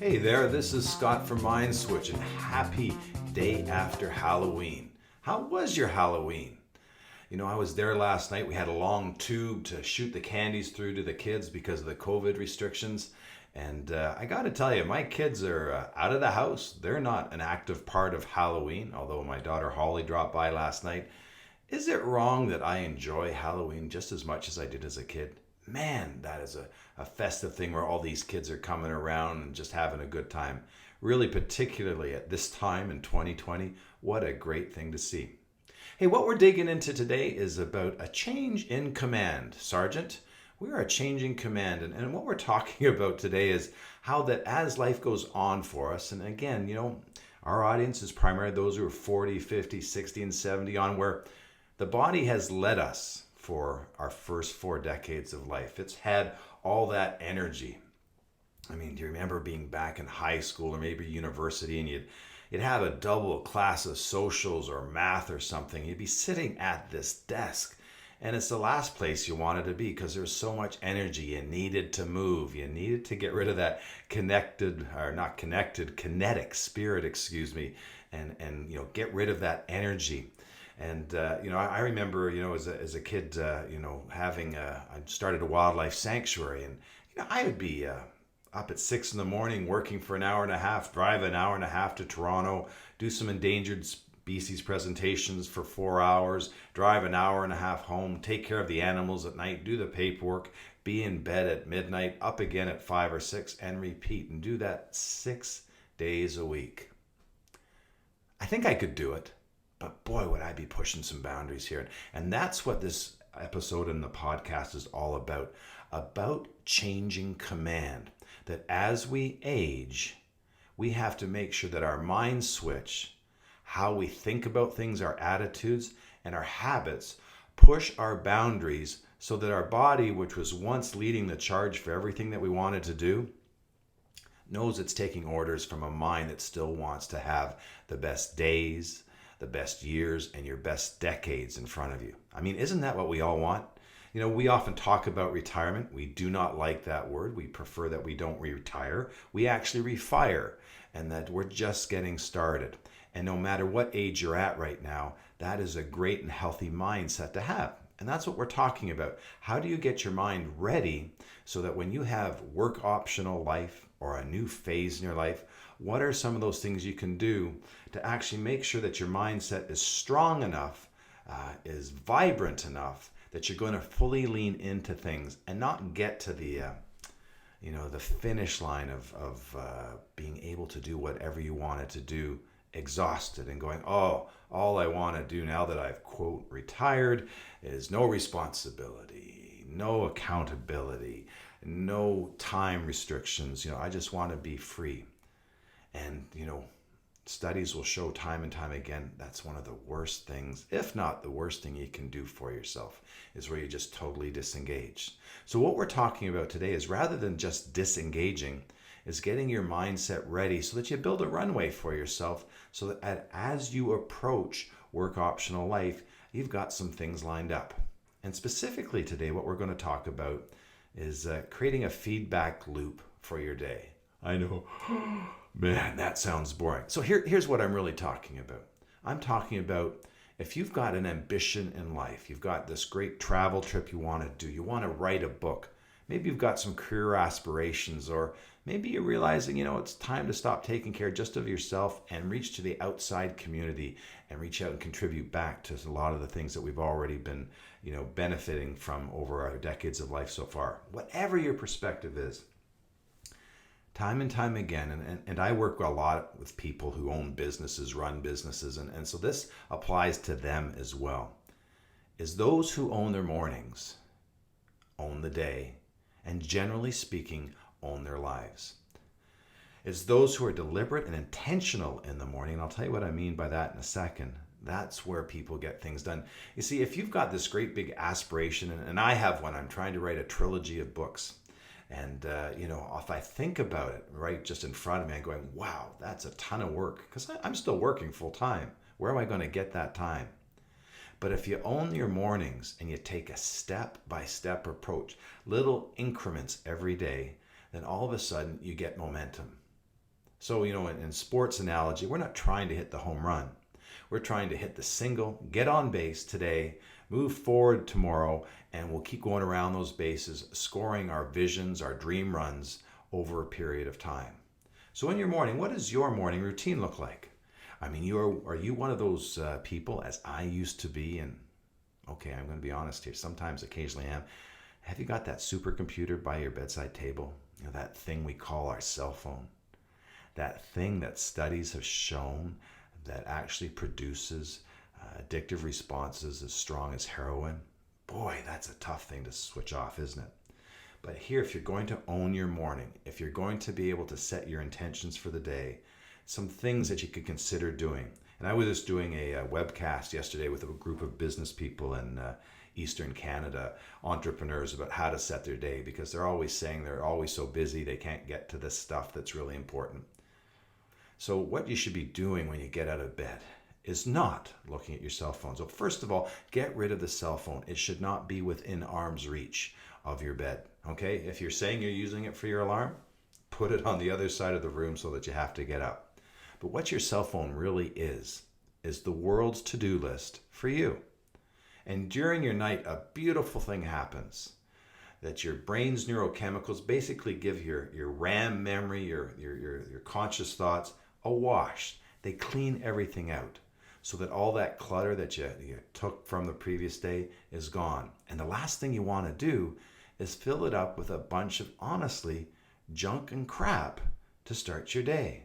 Hey there, this is Scott from Mindswitch, and happy day after Halloween. How was your Halloween? I was there last night. We had a long tube to shoot the candies through to the kids because of the COVID restrictions. And I got to tell you, my kids are out of the house. They're not an active part of Halloween, although my daughter Holly dropped by last night. Is it wrong that I enjoy Halloween just as much as I did as a kid? Man, that is a festive thing where all these kids are coming around and just having a good time. Really, particularly at this time in 2020, what a great thing to see. Hey, what we're digging into today is about a change in command. Sergeant, we are changing command. And what we're talking about today is how that as life goes on for us, and again, our audience is primarily those who are 40, 50, 60, and 70 on, where the body has led us for our first 4 decades of life. It's had all that energy. I mean, do you remember being back in high school or maybe university, and you'd have a double class of socials or math or something. You'd be sitting at this desk, and it's the last place you wanted to be because there's so much energy. You needed to move. You needed to get rid of that kinetic spirit, and get rid of that energy. And, I remember, as a kid, I started a wildlife sanctuary, and, I would be up at 6 a.m. working for an hour and a half, drive an hour and a half to Toronto, do some endangered species presentations for 4 hours, drive an hour and a half home, take care of the animals at night, do the paperwork, be in bed at midnight, up again at 5 or 6, and repeat, and do that 6 days a week. I think I could do it. But boy, would I be pushing some boundaries here. And that's what this episode in the podcast is all about changing command. That as we age, we have to make sure that our mind switch, how we think about things, our attitudes, and our habits push our boundaries so that our body, which was once leading the charge for everything that we wanted to do, knows it's taking orders from a mind that still wants to have the best days, the best years, and your best decades in front of you. I mean, isn't that what we all want? We often talk about retirement. We do not like that word. We prefer that we don't retire. We actually refire, and that we're just getting started. And no matter what age you're at right now, that is a great and healthy mindset to have. And that's what we're talking about. How do you get your mind ready so that when you have work optional life or a new phase in your life, what are some of those things you can do to actually make sure that your mindset is strong enough, is vibrant enough, that you're going to fully lean into things and not get to the finish line of being able to do whatever you wanted to do, exhausted and going, oh, all I want to do now that I've, quote, retired is no responsibility, no accountability, no time restrictions. I just want to be free. And, studies will show time and time again, that's one of the worst things, if not the worst thing you can do for yourself, is where you just totally disengage. So what we're talking about today is, rather than just disengaging, is getting your mindset ready so that you build a runway for yourself so that as you approach work optional life, you've got some things lined up. And specifically today, what we're going to talk about is creating a feedback loop for your day. I know, man, that sounds boring. So here's what I'm really talking about. I'm talking about if you've got an ambition in life, you've got this great travel trip you want to do, you want to write a book, maybe you've got some career aspirations, or maybe you're realizing, it's time to stop taking care just of yourself and reach to the outside community and reach out and contribute back to a lot of the things that we've already been, benefiting from over our decades of life so far. Whatever your perspective is, time and time again, and I work a lot with people who own businesses, run businesses, and so this applies to them as well, is those who own their mornings, own the day, and generally speaking, own their lives. It's those who are deliberate and intentional in the morning, and I'll tell you what I mean by that in a second. That's where people get things done. You see, if you've got this great big aspiration, and I have one, I'm trying to write a trilogy of books. And, if I think about it right just in front of me, I'm going, wow, that's a ton of work, because I'm still working full time. Where am I going to get that time? But if you own your mornings and you take a step-by-step approach, little increments every day, then all of a sudden you get momentum. So, in sports analogy, we're not trying to hit the home run. We're trying to hit the single, get on base today, move forward tomorrow, and we'll keep going around those bases, scoring our visions, our dream runs over a period of time. So in your morning, what does your morning routine look like? I mean, are you one of those people, as I used to be, and okay, I'm going to be honest here, sometimes occasionally am. Have you got that supercomputer by your bedside table? That thing we call our cell phone. That thing that studies have shown that actually produces addictive responses as strong as heroin. Boy, that's a tough thing to switch off, isn't it? But here, if you're going to own your morning, if you're going to be able to set your intentions for the day, some things that you could consider doing. And I was just doing a webcast yesterday with a group of business people in Eastern Canada, entrepreneurs, about how to set their day, because they're always saying they're always so busy they can't get to this stuff that's really important. So what you should be doing when you get out of bed is not looking at your cell phone. So first of all, get rid of the cell phone. It should not be within arm's reach of your bed. Okay? If you're saying you're using it for your alarm, put it on the other side of the room so that you have to get up. But what your cell phone really is the world's to-do list for you. And during your night, a beautiful thing happens. That your brain's neurochemicals basically give your RAM memory, your conscious thoughts, a wash. They clean everything out so that all that clutter that you took from the previous day is gone. And the last thing you want to do is fill it up with a bunch of, honestly, junk and crap to start your day.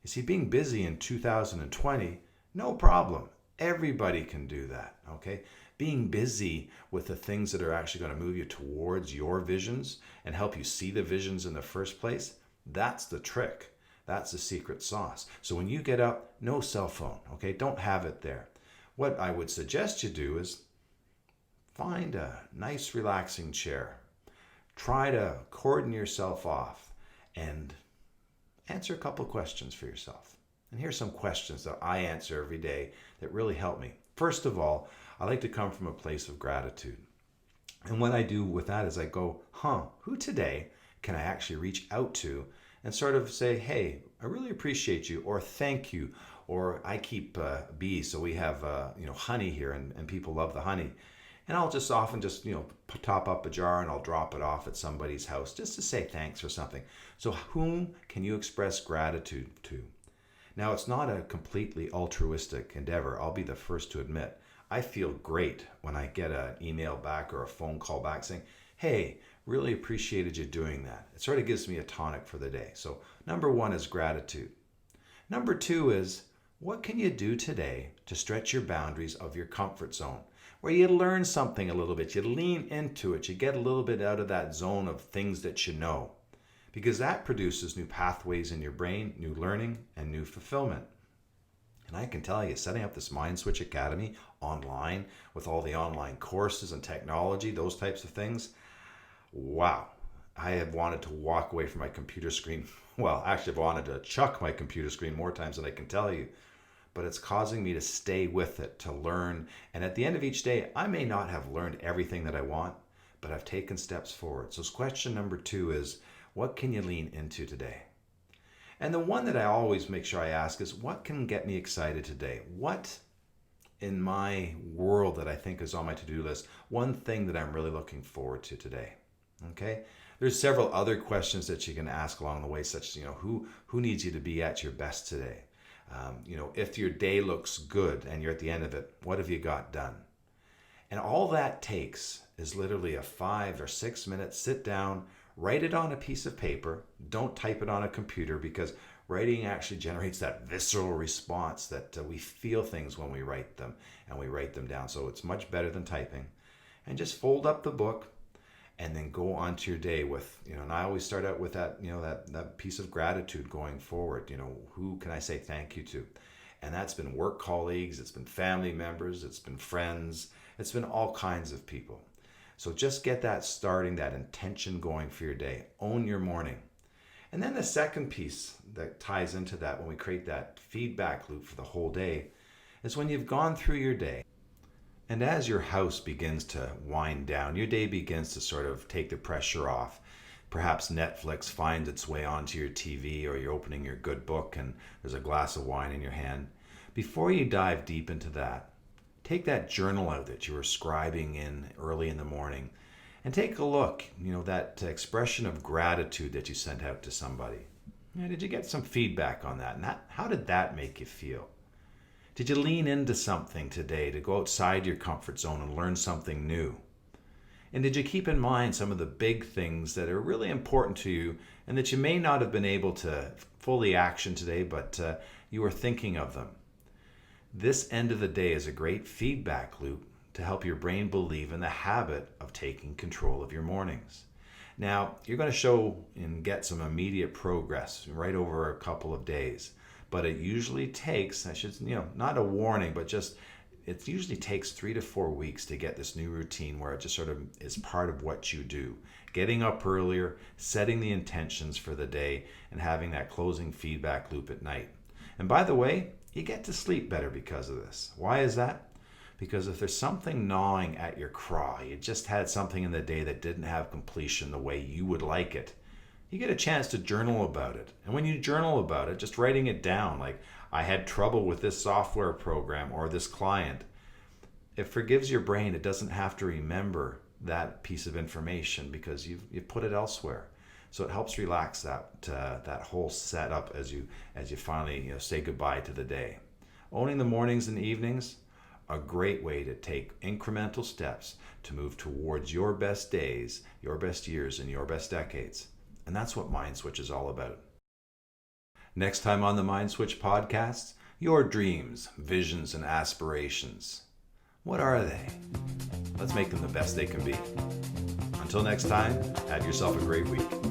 You see, being busy in 2020, no problem. Everybody can do that, okay? Being busy with the things that are actually going to move you towards your visions and help you see the visions in the first place, that's the trick. That's the secret sauce. So when you get up, no cell phone, okay? Don't have it there. What I would suggest you do is find a nice relaxing chair. Try to cordon yourself off and answer a couple questions for yourself. And here's some questions that I answer every day that really help me. First of all, I like to come from a place of gratitude. And what I do with that is I go, who today can I actually reach out to and sort of say, hey, I really appreciate you, or thank you, or I keep bees, so we have honey here, and people love the honey. And I'll just often top up a jar and I'll drop it off at somebody's house just to say thanks for something. So whom can you express gratitude to? Now, it's not a completely altruistic endeavor. I'll be the first to admit. I feel great when I get an email back or a phone call back saying, hey, really appreciated you doing that. It sort of gives me a tonic for the day. So number one is gratitude. Number two is, what can you do today to stretch your boundaries of your comfort zone? Where you learn something a little bit, you lean into it, you get a little bit out of that zone of things that you know. Because that produces new pathways in your brain, new learning, and new fulfillment. And I can tell you, setting up this Mindswitch Academy online with all the online courses and technology, those types of things, wow. I have wanted to walk away from my computer screen. Well, actually, I've wanted to chuck my computer screen more times than I can tell you. But it's causing me to stay with it, to learn. And at the end of each day, I may not have learned everything that I want, but I've taken steps forward. So question number two is, what can you lean into today? And the one that I always make sure I ask is, what can get me excited today? What in my world that I think is on my to-do list, one thing that I'm really looking forward to today? Okay? There's several other questions that you can ask along the way, such as, who needs you to be at your best today? If your day looks good and you're at the end of it, what have you got done? And all that takes is literally a 5 or 6 minute sit down, write it on a piece of paper. Don't type it on a computer, because writing actually generates that visceral response that we feel things when we write them, and we write them down. So it's much better than typing. And just fold up the book and then go on to your day with, and I always start out with that, that piece of gratitude going forward. Who can I say thank you to? And that's been work colleagues, it's been family members, it's been friends, it's been all kinds of people. So just get that starting, that intention going for your day. Own your morning. And then the second piece that ties into that, when we create that feedback loop for the whole day, is when you've gone through your day. And as your house begins to wind down, your day begins to sort of take the pressure off, Perhaps Netflix finds its way onto your TV, or you're opening your good book and there's a glass of wine in your hand. Before you dive deep into that, take that journal out that you were scribing in early in the morning and take a look, that expression of gratitude that you sent out to somebody. Did you get some feedback on that? And how did that make you feel? Did you lean into something today to go outside your comfort zone and learn something new? And did you keep in mind some of the big things that are really important to you and that you may not have been able to fully action today, but you were thinking of them? This end of the day is a great feedback loop to help your brain believe in the habit of taking control of your mornings. Now, you're going to show and get some immediate progress right over a couple of days, but it usually takes, not a warning, but just it usually takes 3 to 4 weeks to get this new routine where it just sort of is part of what you do. Getting up earlier, setting the intentions for the day, and having that closing feedback loop at night. And by the way, you get to sleep better because of this. Why is that? Because if there's something gnawing at your craw, you just had something in the day that didn't have completion the way you would like it, you get a chance to journal about it. And when you journal about it, just writing it down, like, I had trouble with this software program or this client, it forgives your brain. It doesn't have to remember that piece of information because you've put it elsewhere. So it helps relax that whole setup as you finally say goodbye to the day. Owning the mornings and evenings, a great way to take incremental steps to move towards your best days, your best years, and your best decades. And that's what Mindswitch is all about. Next time on the Mindswitch podcast, your dreams, visions, and aspirations. What are they? Let's make them the best they can be. Until next time, have yourself a great week.